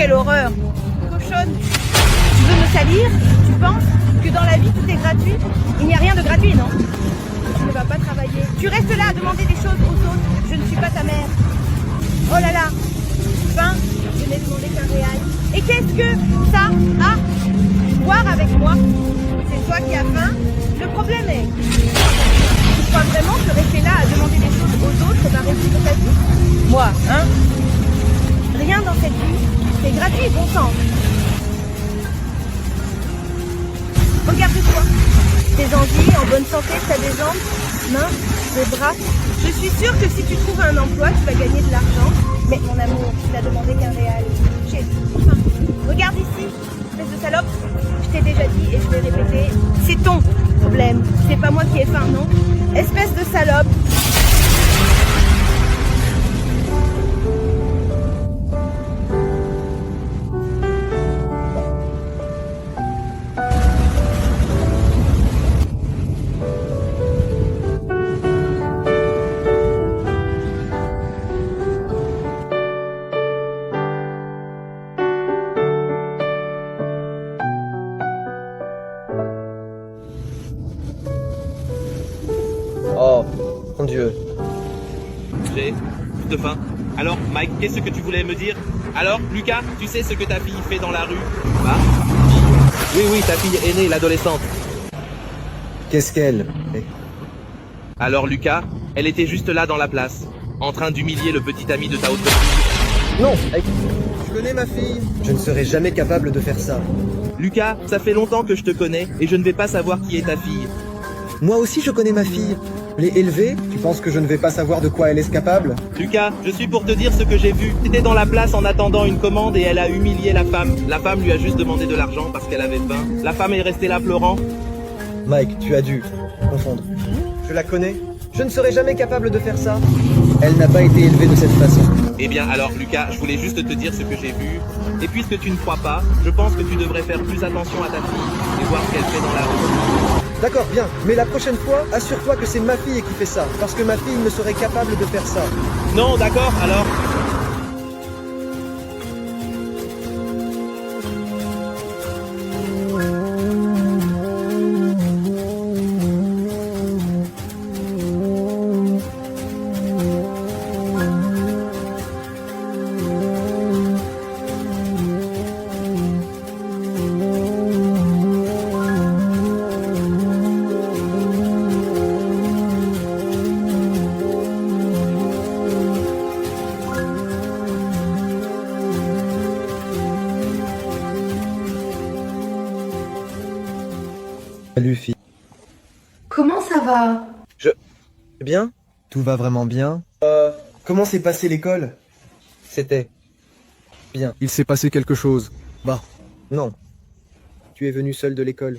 quelle horreur. Cochonne. Tu veux me salir? Tu penses que dans la vie tout est gratuit? Il n'y a rien de gratuit, non? Tu ne vas pas travailler. Tu restes là à demander des choses aux autres. Je ne suis pas ta mère. Oh là là. Enfin, je n'ai demandé qu'un réal. Et qu'est-ce que ça a à voir avec moi? C'est toi qui as faim? Le problème est... Tu crois vraiment que rester là à demander des choses aux autres va résoudre ta vie? Moi, hein? Rien dans cette vie, c'est gratuit, bon sang. Regarde-toi. Tes envies, en bonne santé, t'as des jambes, mains, des bras. Je suis sûre que si tu trouves un emploi, tu vas gagner de l'argent. Mais mon amour, tu n'as demandé qu'un réal. Enfin, regarde ici, espèce de salope. Je t'ai déjà dit et je vais répéter, c'est ton problème. C'est pas moi qui ai faim, non? Espèce de salope. Oh, mon Dieu. J'ai de faim. Alors, Mike, qu'est-ce que tu voulais me dire? Alors, Lucas, tu sais ce que ta fille fait dans la rue? Bah? Oui, ta fille aînée, l'adolescente. Qu'est-ce qu'elle... Alors, Lucas, elle était juste là dans la place, en train d'humilier le petit ami de ta autre fille. Non, je connais ma fille. Je ne serai jamais capable de faire ça. Lucas, ça fait longtemps que je te connais et je ne vais pas savoir qui est ta fille. Moi aussi, je connais ma fille. L'ai élevée, tu penses que je ne vais pas savoir de quoi elle est capable? Lucas, je suis pour te dire ce que j'ai vu. T'étais dans la place en attendant une commande et elle a humilié la femme. La femme lui a juste demandé de l'argent parce qu'elle avait faim. La femme est restée là pleurant. Mike, tu as dû confondre. Je la connais. Je ne serai jamais capable de faire ça. Elle n'a pas été élevée de cette façon. Eh bien alors Lucas, je voulais juste te dire ce que j'ai vu. Et puisque tu ne crois pas, je pense que tu devrais faire plus attention à ta fille et voir ce qu'elle fait dans la rue. D'accord, bien. Mais la prochaine fois, assure-toi que c'est ma fille qui fait ça. Parce que ma fille ne serait capable de faire ça. Non, d'accord, alors... Salut, fille. Comment ça va? Bien? Tout va vraiment bien? Comment s'est passée l'école? C'était... bien. Il s'est passé quelque chose. Bah, non. Tu es venu seul de l'école.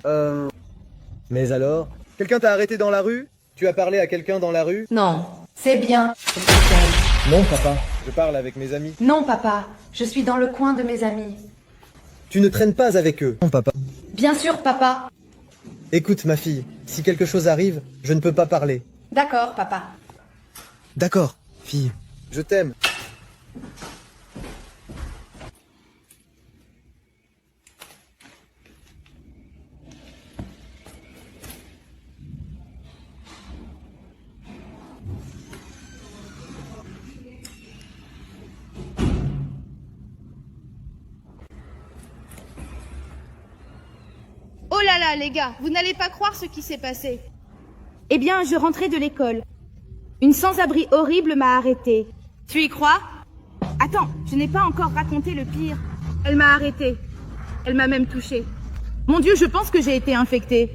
Mais alors? Quelqu'un t'a arrêté dans la rue? Tu as parlé à quelqu'un dans la rue? Non, c'est bien. Non, papa. Je parle avec mes amis. Non, papa, je suis dans le coin de mes amis. Tu ne traînes pas avec eux. Non, papa. Bien sûr, papa. Écoute, ma fille, si quelque chose arrive, je ne peux pas parler. D'accord, papa. D'accord, fille. Je t'aime. Oh là là, les gars, vous n'allez pas croire ce qui s'est passé. Eh bien, je rentrais de l'école. Une sans-abri horrible m'a arrêtée. Tu y crois? Attends, je n'ai pas encore raconté le pire. Elle m'a arrêtée. Elle m'a même touchée. Mon Dieu, je pense que j'ai été infectée.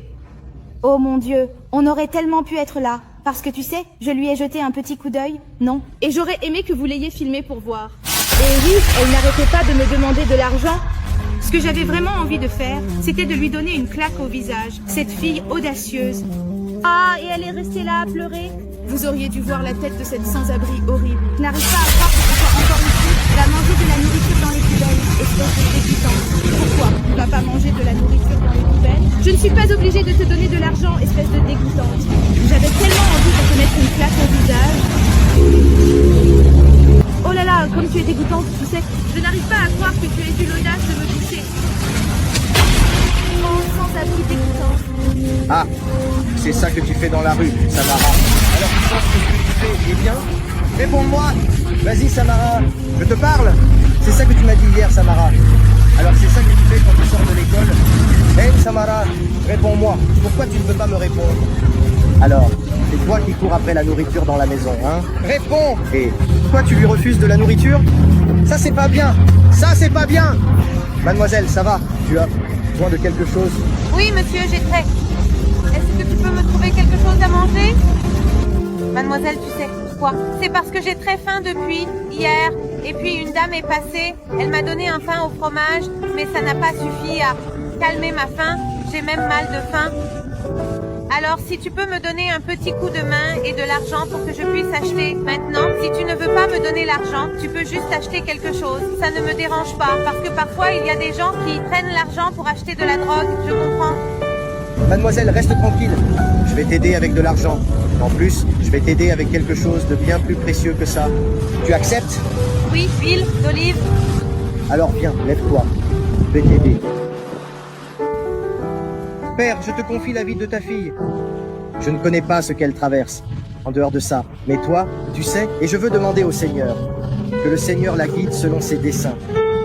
Oh mon Dieu, on aurait tellement pu être là. Parce que tu sais, je lui ai jeté un petit coup d'œil, non? Et j'aurais aimé que vous l'ayez filmé pour voir. Et oui, elle n'arrêtait pas de me demander de l'argent. Ce que j'avais vraiment envie de faire, c'était de lui donner une claque au visage. Cette fille audacieuse. Ah, et elle est restée là à pleurer. Vous auriez dû voir la tête de cette sans-abri horrible. Je n'arrive pas à croire que tu sois encore ici. Elle a mangé de la nourriture dans les poubelles. Espèce de débutante. Pourquoi tu vas pas manger de la nourriture dans les poubelles? Je ne suis pas obligée de te donner de l'argent, espèce de dégoûtante. J'avais tellement envie de te mettre une claque au visage. Oh là là, comme tu es dégoûtante, tu sais. Je n'arrive pas à croire que tu aies eu l'audace de me toucher. Oh, sans-abri dégoûtant. Ah, c'est ça que tu fais dans la rue, Samara. Alors tu penses que ce que tu fais est bien? Réponds-moi. Vas-y, Samara, je te parle. C'est ça que tu m'as dit hier, Samara. Alors c'est ça que tu fais quand tu sors de l'école? Hey, Samara, réponds-moi. Pourquoi tu ne veux pas me répondre? Alors, c'est toi qui cours après la nourriture dans la maison, hein? Réponds! Et toi, tu lui refuses de la nourriture? Ça, c'est pas bien! Ça, c'est pas bien! Mademoiselle, ça va? Tu as besoin de quelque chose? Oui, monsieur, j'ai très. Est-ce que tu peux me trouver quelque chose à manger? Mademoiselle, tu sais quoi? C'est parce que j'ai très faim depuis hier. Et puis une dame est passée, elle m'a donné un pain au fromage, mais ça n'a pas suffi à calmer ma faim. J'ai même mal de faim. Alors, si tu peux me donner un petit coup de main et de l'argent pour que je puisse acheter maintenant. Si tu ne veux pas me donner l'argent, tu peux juste acheter quelque chose. Ça ne me dérange pas, parce que parfois, il y a des gens qui prennent l'argent pour acheter de la drogue. Je comprends. Mademoiselle, reste tranquille. Je vais t'aider avec de l'argent. En plus, je vais t'aider avec quelque chose de bien plus précieux que ça. Tu acceptes? Oui, huile d'olive. Alors viens, lève-toi. Je vais t'aider. Père, je te confie la vie de ta fille. Je ne connais pas ce qu'elle traverse, en dehors de ça. Mais toi, tu sais, et je veux demander au Seigneur, que le Seigneur la guide selon ses desseins,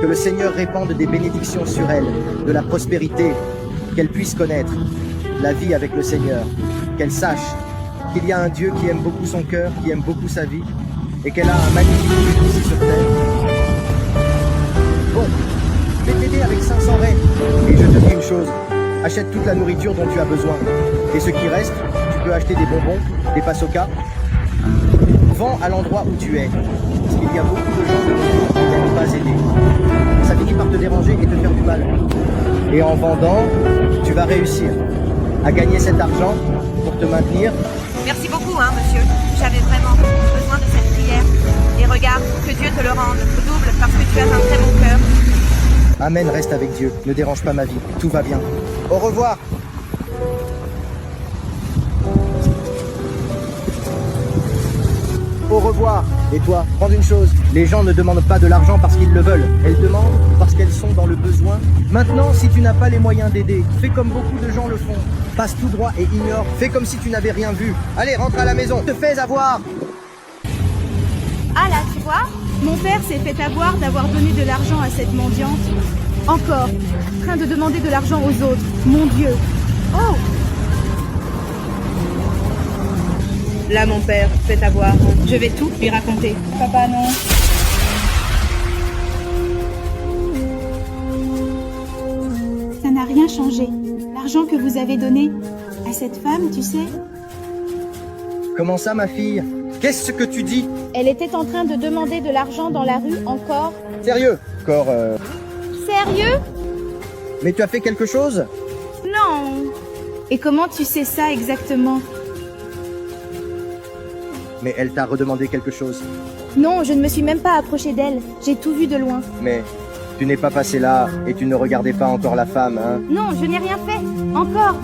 que le Seigneur répande des bénédictions sur elle, de la prospérité, qu'elle puisse connaître la vie avec le Seigneur, qu'elle sache qu'il y a un Dieu qui aime beaucoup son cœur, qui aime beaucoup sa vie, et qu'elle a un magnifique but ici sur terre. Bon, je vais t'aider avec 500 raies, et je te dis une chose, achète toute la nourriture dont tu as besoin, et ce qui reste, tu peux acheter des bonbons, des passokas, vends à l'endroit où tu es, parce qu'il y a beaucoup de gens de nos jours qui n'aiment pas aider. Ça finit par te déranger et te faire du mal. Et en vendant, tu vas réussir à gagner cet argent pour te maintenir. Merci beaucoup, monsieur. J'avais vraiment besoin de cette prière. Et regarde, que Dieu te le rende au double parce que tu as un très bon cœur. Amen, reste avec Dieu. Ne dérange pas ma vie. Tout va bien. Au revoir. Au revoir. Et toi, prends une chose. Les gens ne demandent pas de l'argent parce qu'ils le veulent. Elles demandent parce qu'elles sont dans le besoin. Maintenant, si tu n'as pas les moyens d'aider, fais comme beaucoup de gens le font. Passe tout droit et ignore. Fais comme si tu n'avais rien vu. Allez, rentre à la maison. Te fais avoir. Ah là, tu vois? Mon père s'est fait avoir d'avoir donné de l'argent à cette mendiante. Encore, en train de demander de l'argent aux autres. Mon Dieu. Oh! Là, mon père, fait avoir. Je vais tout lui raconter. Papa, non. Ça n'a rien changé. L'argent que vous avez donné à cette femme, tu sais? Comment ça, ma fille? Qu'est-ce que tu dis? Elle était en train de demander de l'argent dans la rue encore. Sérieux? Encore, Sérieux? Mais tu as fait quelque chose? Non. Et comment tu sais ça exactement? Mais elle t'a redemandé quelque chose. Non, je ne me suis même pas approchée d'elle. J'ai tout vu de loin. Mais tu n'es pas passé là et tu ne regardais pas encore la femme, hein? Non, je n'ai rien fait. Encore.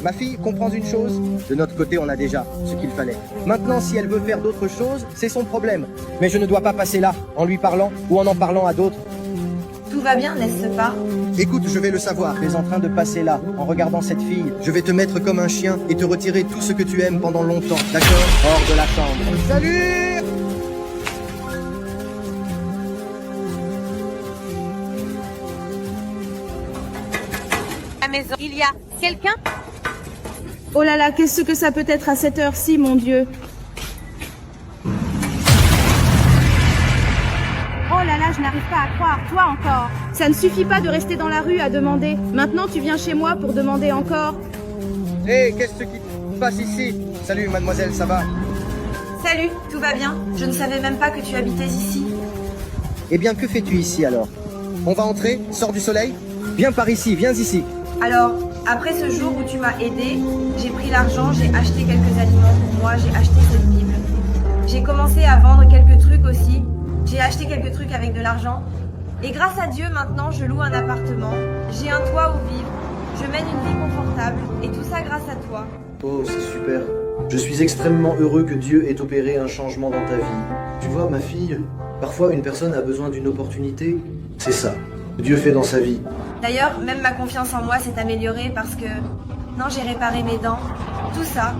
Ma fille, comprends une chose, de notre côté on a déjà ce qu'il fallait. Maintenant si elle veut faire d'autres choses, c'est son problème. Mais je ne dois pas passer là, en lui parlant ou en parlant à d'autres. Tout va bien, n'est-ce pas? Écoute, je vais le savoir, tu es en train de passer là, en regardant cette fille. Je vais te mettre comme un chien et te retirer tout ce que tu aimes pendant longtemps, d'accord? Hors de la chambre. Salut! À la maison, il y a quelqu'un? Oh là là, qu'est-ce que ça peut être à cette heure-ci, mon Dieu? Oh là là, je n'arrive pas à croire, toi encore. Ça ne suffit pas de rester dans la rue à demander. Maintenant, tu viens chez moi pour demander encore. Hé, qu'est-ce qui se passe ici? Salut mademoiselle, ça va? Salut, tout va bien? Je ne savais même pas que tu habitais ici. Eh bien, que fais-tu ici alors? On va entrer? Sors du soleil? Viens par ici, viens ici. Alors, après ce jour où tu m'as aidé, j'ai pris l'argent, j'ai acheté quelques aliments pour moi, j'ai acheté cette Bible. J'ai commencé à vendre quelques trucs aussi. J'ai acheté quelques trucs avec de l'argent. Et grâce à Dieu, maintenant, je loue un appartement. J'ai un toit où vivre. Je mène une vie confortable. Et tout ça grâce à toi. Oh, c'est super. Je suis extrêmement heureux que Dieu ait opéré un changement dans ta vie. Tu vois, ma fille, parfois une personne a besoin d'une opportunité. C'est ça, que Dieu fait dans sa vie. D'ailleurs, même ma confiance en moi s'est améliorée parce que, non, j'ai réparé mes dents. Tout ça,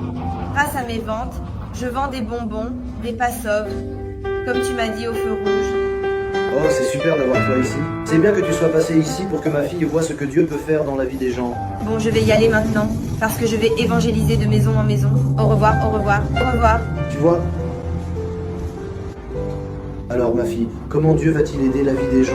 grâce à mes ventes, je vends des bonbons, des passoves, comme tu m'as dit au feu rouge. Oh, c'est super d'avoir toi ici. C'est bien que tu sois passé ici pour que ma fille voie ce que Dieu peut faire dans la vie des gens. Bon, je vais y aller maintenant, parce que je vais évangéliser de maison en maison. Au revoir, au revoir, au revoir. Tu vois? Alors ma fille, comment Dieu va-t-il aider la vie des gens?